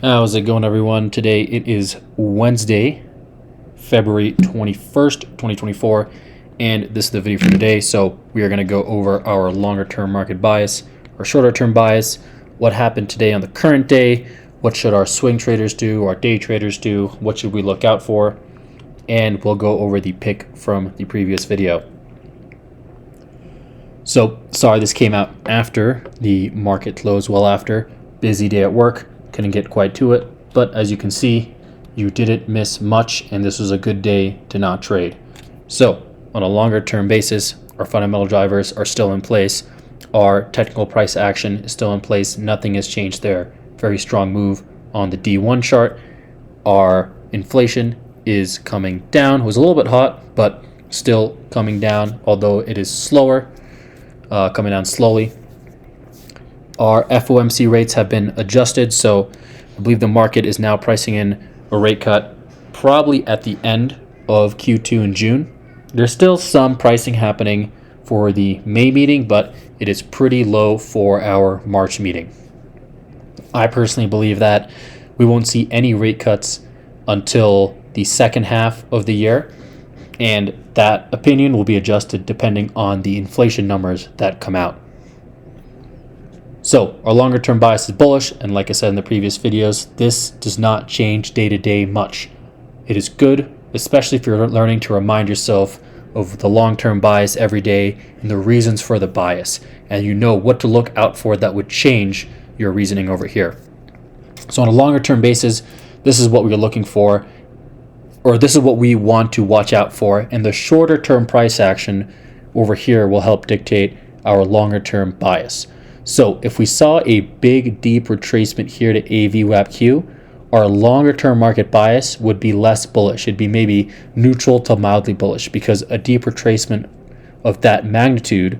How's it going, everyone? Today it is Wednesday, February 21st, 2024, and this is the video for today. So we are going to go over our longer term market bias, our shorter term bias, what happened today on the current day, what should our swing traders do, our day traders do, what should we look out for, and we'll go over the pick from the previous video. So sorry this came out after the market closed, well after. Busy day at work. Couldn't get quite to it, but as you can see, you didn't miss much, and this was a good day to not trade. So on a longer term basis, our fundamental drivers are still in place. Our technical price action is still in place. Nothing has changed there. Very strong move on the D1 chart. Our inflation is coming down. It was a little bit hot, but still coming down, although it is slower, coming down slowly. Our FOMC rates have been adjusted, so I believe the market is now pricing in a rate cut probably at the end of Q2 in June. There's still some pricing happening for the May meeting, but it is pretty low for our March meeting. I personally believe that we won't see any rate cuts until the second half of the year, and that opinion will be adjusted depending on the inflation numbers that come out. So our longer term bias is bullish, and like I said in the previous videos, this does not change day to day much. It is good, especially if you're learning to remind yourself of the long term bias every day and the reasons for the bias, and you know what to look out for that would change your reasoning over here. So on a longer term basis, this is what we're looking for, or this is what we want to watch out for, and the shorter term price action over here will help dictate our longer term bias. So if we saw a big deep retracement here to AVWAP-Q, our longer term market bias would be less bullish. It'd be maybe neutral to mildly bullish, because a deep retracement of that magnitude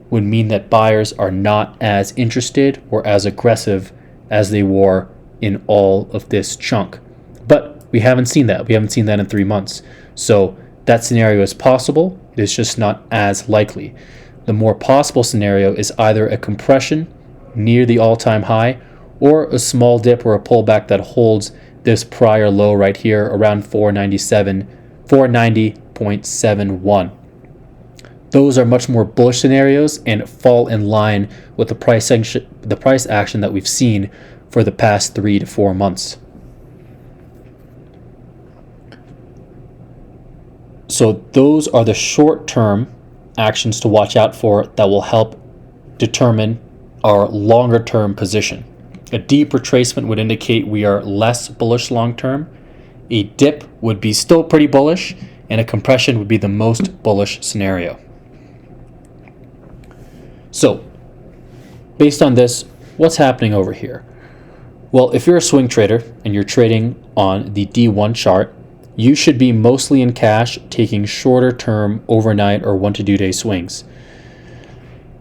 would mean that buyers are not as interested or as aggressive as they were in all of this chunk. But we haven't seen that. We haven't seen that in 3 months. So that scenario is possible. It is just not as likely. The more possible scenario is either a compression near the all-time high or a small dip or a pullback that holds this prior low right here around 490.71. Those are much more bullish scenarios and fall in line with the price action that we've seen for the past 3 to 4 months. So those are the short-term actions to watch out for that will help determine our longer term position. A deep retracement would indicate we are less bullish long term. A dip would be still pretty bullish, and a compression would be the most bullish scenario. So based on this, what's happening over here? Well, if you're a swing trader and you're trading on the D1 chart, you should be mostly in cash, taking shorter term overnight or 1 to 2 day swings.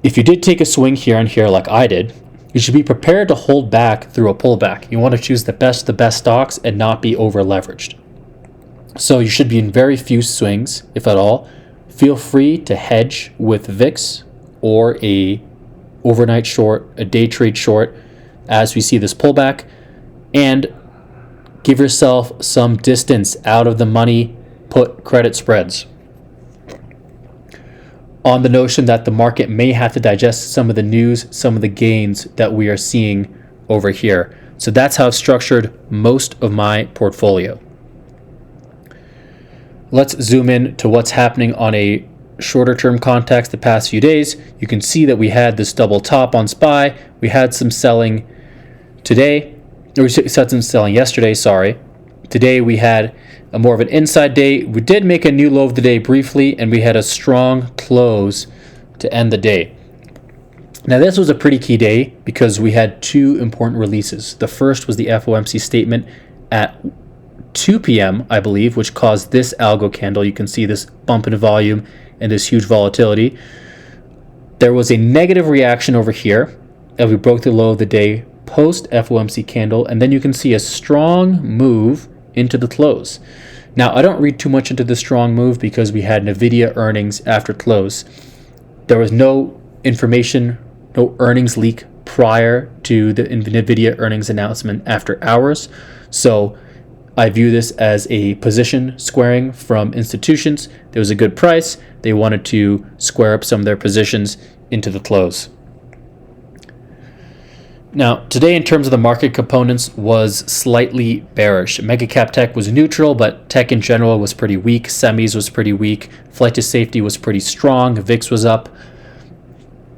If you did take a swing here and here like I did, you should be prepared to hold back through a pullback. You want to choose the best stocks and not be over leveraged. So you should be in very few swings, if at all. Feel free to hedge with VIX or a overnight short, a day trade short, as we see this pullback, and give yourself some distance out of the money put credit spreads, on the notion that the market may have to digest some of the news, some of the gains that we are seeing over here. So that's how I've structured most of my portfolio. Let's zoom in to what's happening on a shorter term context the past few days. You can see that we had this double top on SPY. We had some selling today. We had some selling yesterday, sorry. Today we had a more of an inside day. We did make a new low of the day briefly, and we had a strong close to end the day. Now this was a pretty key day because we had 2 important releases. The first was the FOMC statement at 2 p.m., I believe, which caused this algo candle. You can see this bump in volume and this huge volatility. There was a negative reaction over here as we broke the low of the day post FOMC candle, and then you can see a strong move into the close. Now, I don't read too much into the strong move because we had NVIDIA earnings after close. There was no information no earnings leak prior to the NVIDIA earnings announcement after hours. So I view this as a position squaring from institutions. There was a good price. They wanted to square up some of their positions into the close. Now, today in terms of the market components was slightly bearish. Mega cap tech was neutral, but tech in general was pretty weak. Semis was pretty weak. Flight to safety was pretty strong. VIX was up.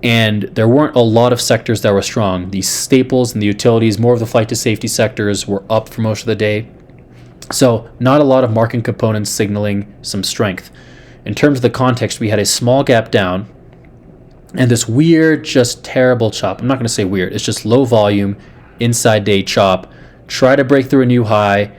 And there weren't a lot of sectors that were strong. The staples and the utilities, more of the flight to safety sectors, were up for most of the day. So not a lot of market components signaling some strength. In terms of the context, we had a small gap down and this weird, just terrible chop. I'm not going to say weird. It's just low volume, inside day chop. Try to break through a new high.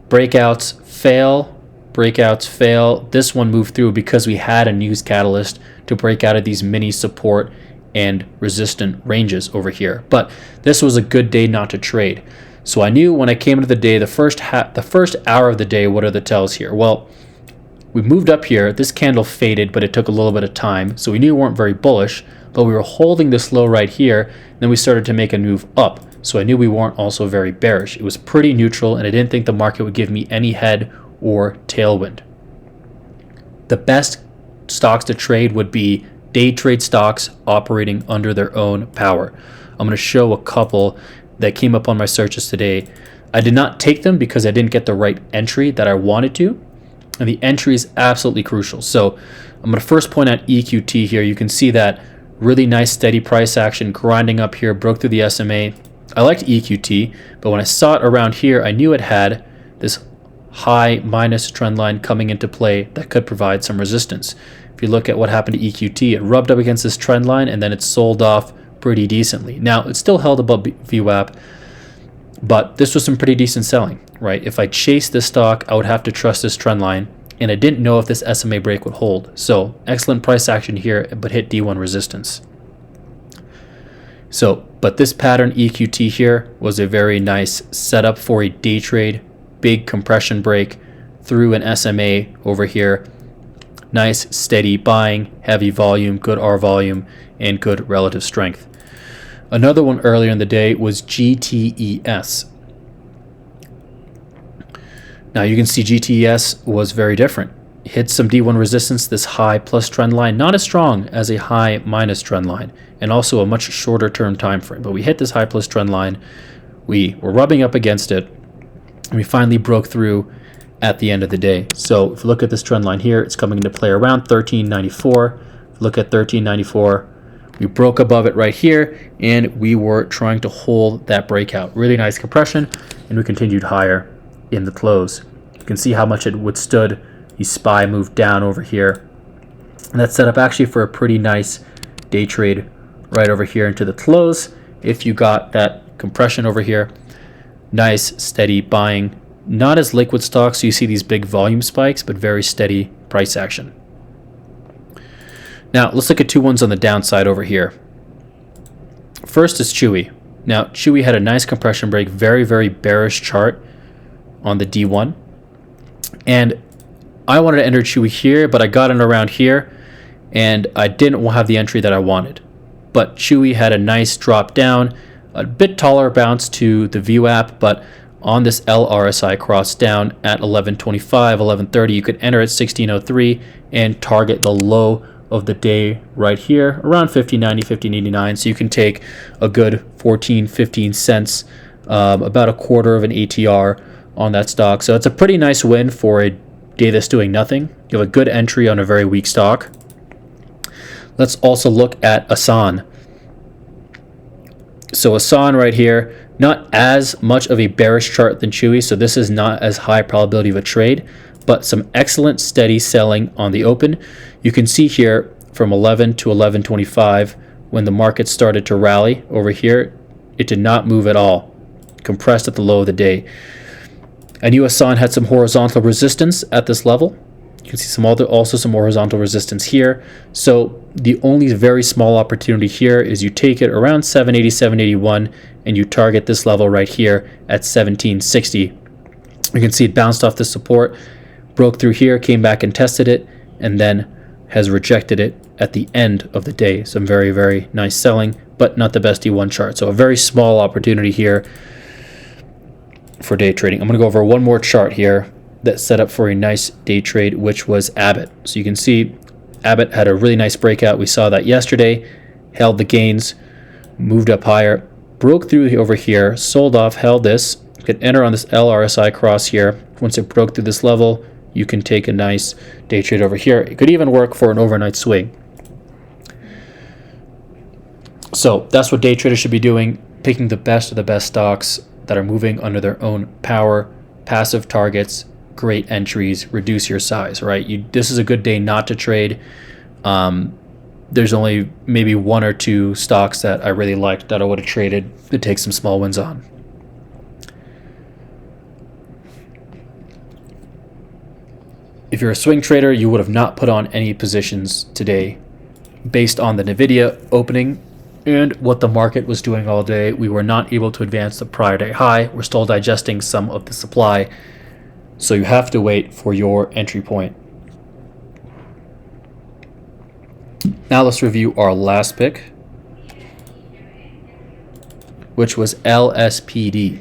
Breakouts fail. Breakouts fail. This one moved through because we had a news catalyst to break out of these mini support and resistant ranges over here. But this was a good day not to trade. So I knew when I came into the day, the first hour of the day, what are the tells here? Well, we moved up here. This candle faded, but it took a little bit of time. So we knew we weren't very bullish, but we were holding this low right here. Then we started to make a move up. So I knew we weren't also very bearish. It was pretty neutral, and I didn't think the market would give me any head or tailwind. The best stocks to trade would be day trade stocks operating under their own power. I'm going to show a couple that came up on my searches today. I did not take them because I didn't get the right entry that I wanted to. And the entry is absolutely crucial. So I'm going to first point out EQT here. You can see that really nice steady price action grinding up here, broke through the SMA. I liked EQT, but when I saw it around here, I knew it had this high minus trend line coming into play that could provide some resistance. If you look at what happened to EQT, it rubbed up against this trend line and then it sold off pretty decently. Now, it still held above VWAP, but this was some pretty decent selling, right? If I chased this stock, I would have to trust this trend line, and I didn't know if this SMA break would hold. So excellent price action here, but hit D1 resistance. So, but this pattern EQT here was a very nice setup for a day trade, big compression break through an SMA over here. Nice steady buying, heavy volume, good R volume, and good relative strength. Another one earlier in the day was GTES. Now you can see GTES was very different. Hit some D1 resistance, this high plus trend line, not as strong as a high minus trend line, and also a much shorter term time frame. But we hit this high plus trend line, we were rubbing up against it, and we finally broke through at the end of the day. So if you look at this trend line here, it's coming into play around 1394. Look at 1394. We broke above it right here, and we were trying to hold that breakout. Really nice compression, and we continued higher in the close. You can see how much it withstood the SPY move down over here. And that's set up actually for a pretty nice day trade right over here into the close. If you got that compression over here, nice steady buying. Not as liquid stocks, so you see these big volume spikes, but very steady price action. Now, let's look at two ones on the downside over here. First is Chewy. Now, Chewy had a nice compression break, very, very bearish chart on the D1. And I wanted to enter Chewy here, but I got in around here, and I didn't have the entry that I wanted. But Chewy had a nice drop down, a bit taller bounce to the VWAP, but on this LRSI cross down at 1125, 1130, you could enter at 1603 and target the low of the day right here around 1590, 1589. So you can take a good 14, 15 cents, about a quarter of an ATR on that stock. So it's a pretty nice win for a day that's doing nothing. You have a good entry on a very weak stock. Let's also look at Asan. So Asan right here, not as much of a bearish chart than Chewy, so this is not as high probability of a trade, but some excellent steady selling on the open. You can see here from 11 to 1125, when the market started to rally over here, it did not move at all, compressed at the low of the day. I knew Asan had some horizontal resistance at this level. You can see some horizontal resistance here. So the only very small opportunity here is you take it around 780, 781, and you target this level right here at 1760. You can see it bounced off the support, broke through here, came back and tested it, and then has rejected it at the end of the day. Some very, very nice selling, but not the best D1 chart. So a very small opportunity here for day trading. I'm going to go over one more chart here that set up for a nice day trade, which was Abbott. So you can see Abbott had a really nice breakout. We saw that yesterday, held the gains, moved up higher, broke through over here, sold off, held this. You could enter on this LRSI cross here. Once it broke through this level, you can take a nice day trade over here. It could even work for an overnight swing. So that's what day traders should be doing, picking the best of the best stocks that are moving under their own power, passive targets, great entries, reduce your size, right? This is a good day not to trade. There's only maybe one or two stocks that I really liked that I would have traded to take some small wins on. If you're a swing trader, you would have not put on any positions today based on the Nvidia opening and what the market was doing all day. We were not able to advance the prior day high. We're still digesting some of the supply. So you have to wait for your entry point. Now let's review our last pick, which was LSPD.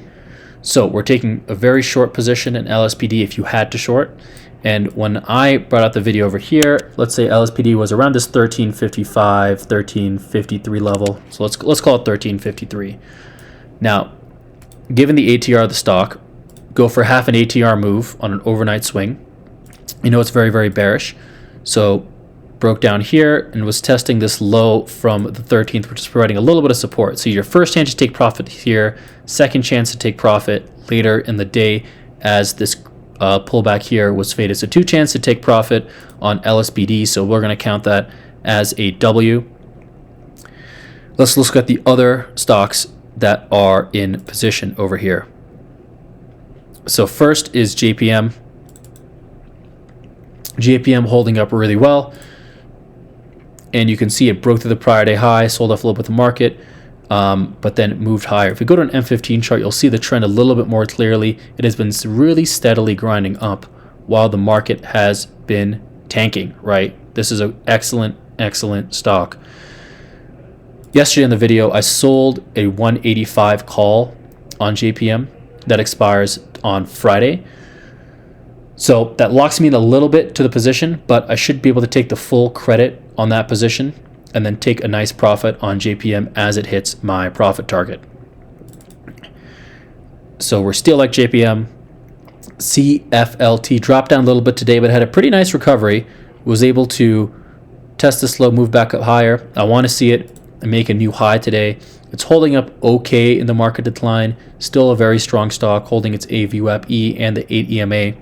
So we're taking a very short position in LSPD if you had to short. And when I brought out the video over here, let's say LSPD was around this 1355, 1353 level. So let's call it 1353. Now, given the ATR of the stock, go for half an ATR move on an overnight swing. You know it's very, very bearish. So broke down here and was testing this low from the 13th, which is providing a little bit of support. So your first chance to take profit here, second chance to take profit later in the day as this pullback here was faded. So two chances to take profit on LSPD. So we're going to count that as a W. Let's look at the other stocks that are in position over here. So first is JPM. JPM holding up really well. And you can see it broke through the prior day high, sold off a little bit of the market, but then moved higher. If we go to an M15 chart, you'll see the trend a little bit more clearly. It has been really steadily grinding up while the market has been tanking, right? This is an excellent, excellent stock. Yesterday in the video, I sold a 185 call on JPM that expires on Friday. So that locks me in a little bit to the position, but I should be able to take the full credit on that position and then take a nice profit on JPM as it hits my profit target. So we're still like JPM. CFLT dropped down a little bit today, but had a pretty nice recovery. Was able to test this low, move back up higher. I want to see it make a new high today. It's holding up okay in the market decline. Still a very strong stock, holding its AVWAP-E and the 8 EMA.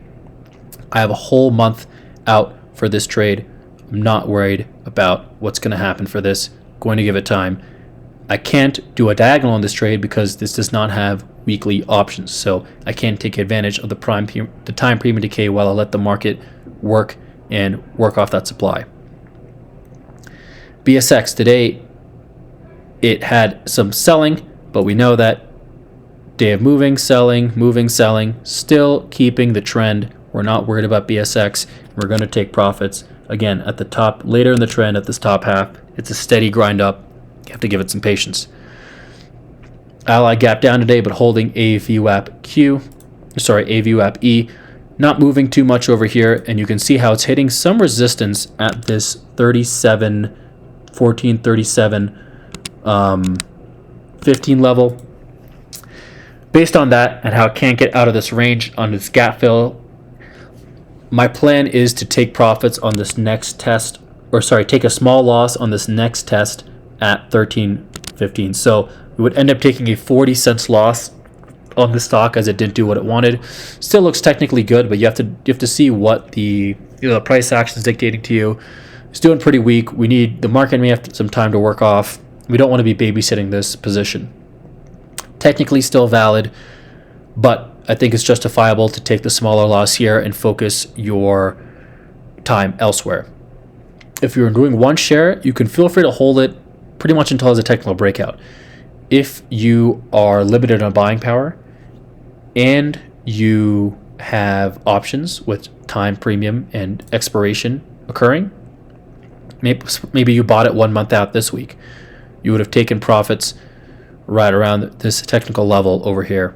I have a whole month out for this trade. I'm not worried about what's going to happen for this. Going to give it time. I can't do a diagonal on this trade because this does not have weekly options. So I can't take advantage of the time premium decay while I let the market work off that supply. BSX today, it had some selling, but we know that day of moving, selling, still keeping the trend. We're not worried about BSX. We're going to take profits. Again, at the top, later in the trend, at this top half, it's a steady grind up. You have to give it some patience. Ally gap down today, but holding AVWAP-E. Not moving too much over here, and you can see how it's hitting some resistance at this 1437, 15 level. Based on that and how it can't get out of this range on this gap fill, my plan is to take profits on this next test, take a small loss on this next test at 13.15. So we would end up taking a 40 cents loss on the stock as it didn't do what it wanted. Still looks technically good, but you have to see what the price action is dictating to you. It's doing pretty weak. The market may have some time to work off. We don't want to be babysitting this position. Technically still valid, but I think it's justifiable to take the smaller loss here and focus your time elsewhere. If you're doing one share, you can feel free to hold it pretty much until there's a technical breakout. If you are limited on buying power and you have options with time premium and expiration occurring, maybe you bought it 1 month out this week. you would have taken profits right around this technical level over here.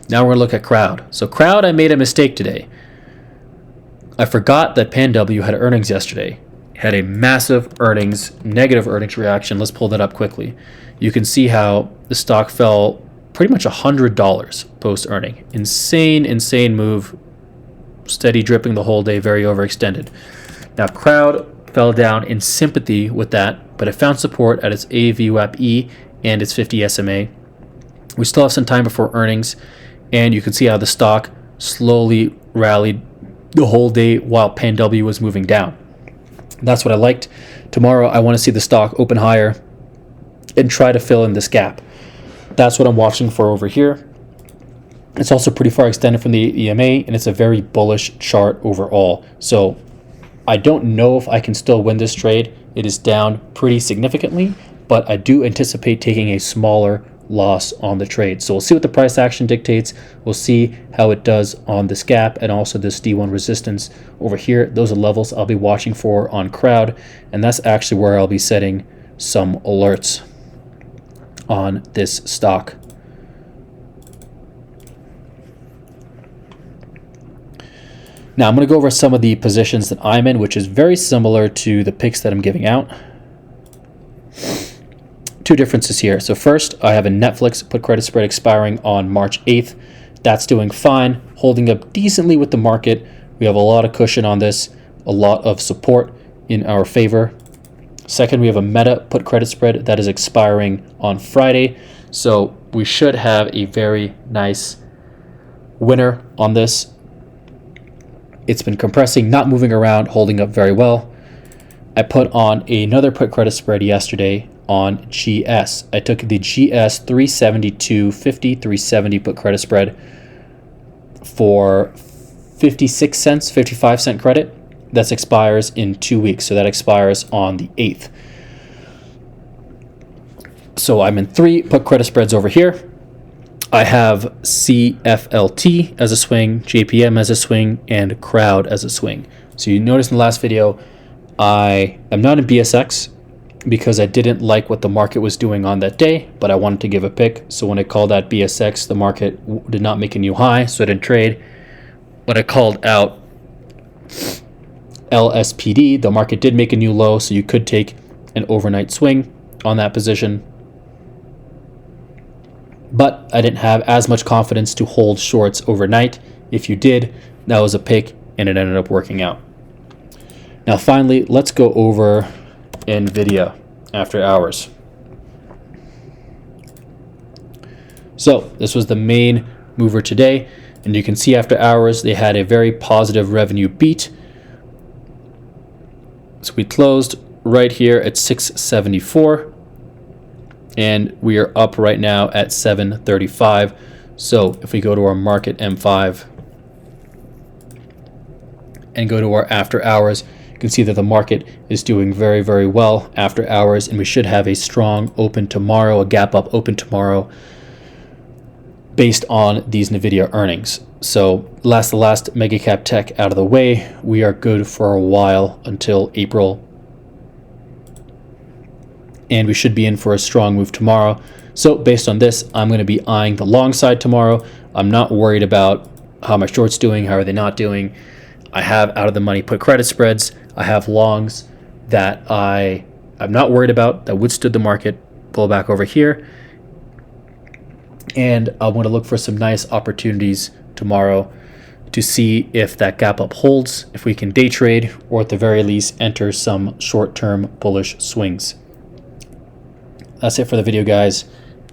Now we're going to look at crowd. So crowd, I made a mistake today. I forgot that PanW had earnings yesterday. It had a massive negative earnings reaction. Let's pull that up quickly. You can see how the stock fell pretty much $100 post-earning. Insane move. Steady dripping the whole day, very overextended. Now crowd fell down in sympathy with that, but it found support at its AVWAP-E and its 50 SMA. We still have some time before earnings, and you can see how the stock slowly rallied the whole day while PanW was moving down. That's what I liked. Tomorrow, I want to see the stock open higher and try to fill in this gap. That's what I'm watching for over here. It's also pretty far extended from the EMA, and it's a very bullish chart overall. So I don't know if I can still win this trade. It is down pretty significantly, but I do anticipate taking a smaller loss on the trade. So we'll see what the price action dictates. We'll see how it does on this gap and also this D1 resistance over here. Those are levels I'll be watching for on crowd, and that's actually where I'll be setting some alerts on this stock. Now I'm going to go over some of the positions that I'm in, which is very similar to the picks that I'm giving out. Two differences here. So first, I have a Netflix put credit spread expiring on March 8th. That's doing fine, holding up decently with the market. We have a lot of cushion on this, a lot of support in our favor. Second, we have a Meta put credit spread that is expiring on Friday. So we should have a very nice winner on this. It's been compressing, not moving around, holding up very well. I put on another put credit spread yesterday on GS. I took the GS 372.50, 370 put credit spread for 56 cents, 55 cent credit. That expires in 2 weeks. So that expires on the 8th. So I'm in 3 put credit spreads over here. I have CFLT as a swing, JPM as a swing, and crowd as a swing. So you noticed in the last video, I am not in BSX because I didn't like what the market was doing on that day, but I wanted to give a pick. So when I called out BSX, the market did not make a new high, so I didn't trade. When I called out LSPD, the market did make a new low, so you could take an overnight swing on that position. But I didn't have as much confidence to hold shorts overnight. If you did, that was a pick, and it ended up working out. Now finally, let's go over NVIDIA after hours. So this was the main mover today, and you can see after hours they had a very positive revenue beat. So we closed right here at 674, and we are up right now at 735. So if we go to our market M5 and go to our after hours, you can see that the market is doing very, very well after hours, and we should have a strong open tomorrow, a gap up open tomorrow based on these NVIDIA earnings. So the last mega cap tech out of the way, we are good for a while until April, and we should be in for a strong move tomorrow. So based on this, I'm going to be eyeing the long side tomorrow. I'm not worried about how my short's doing, how are they not doing. I have out of the money put credit spreads. I have longs that I'm not worried about, that withstood the market pullback over here. And I want to look for some nice opportunities tomorrow to see if that gap up holds, if we can day trade, or at the very least enter some short-term bullish swings. That's it for the video, guys,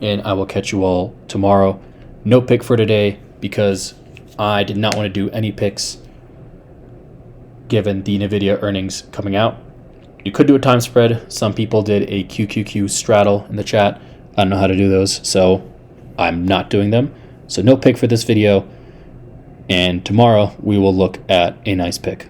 and I will catch you all tomorrow. No pick for today because I did not want to do any picks given the NVIDIA earnings coming out. You could do a time spread. Some people did a QQQ straddle in the chat. I don't know how to do those, so I'm not doing them. So no pick for this video, and tomorrow we will look at a nice pick.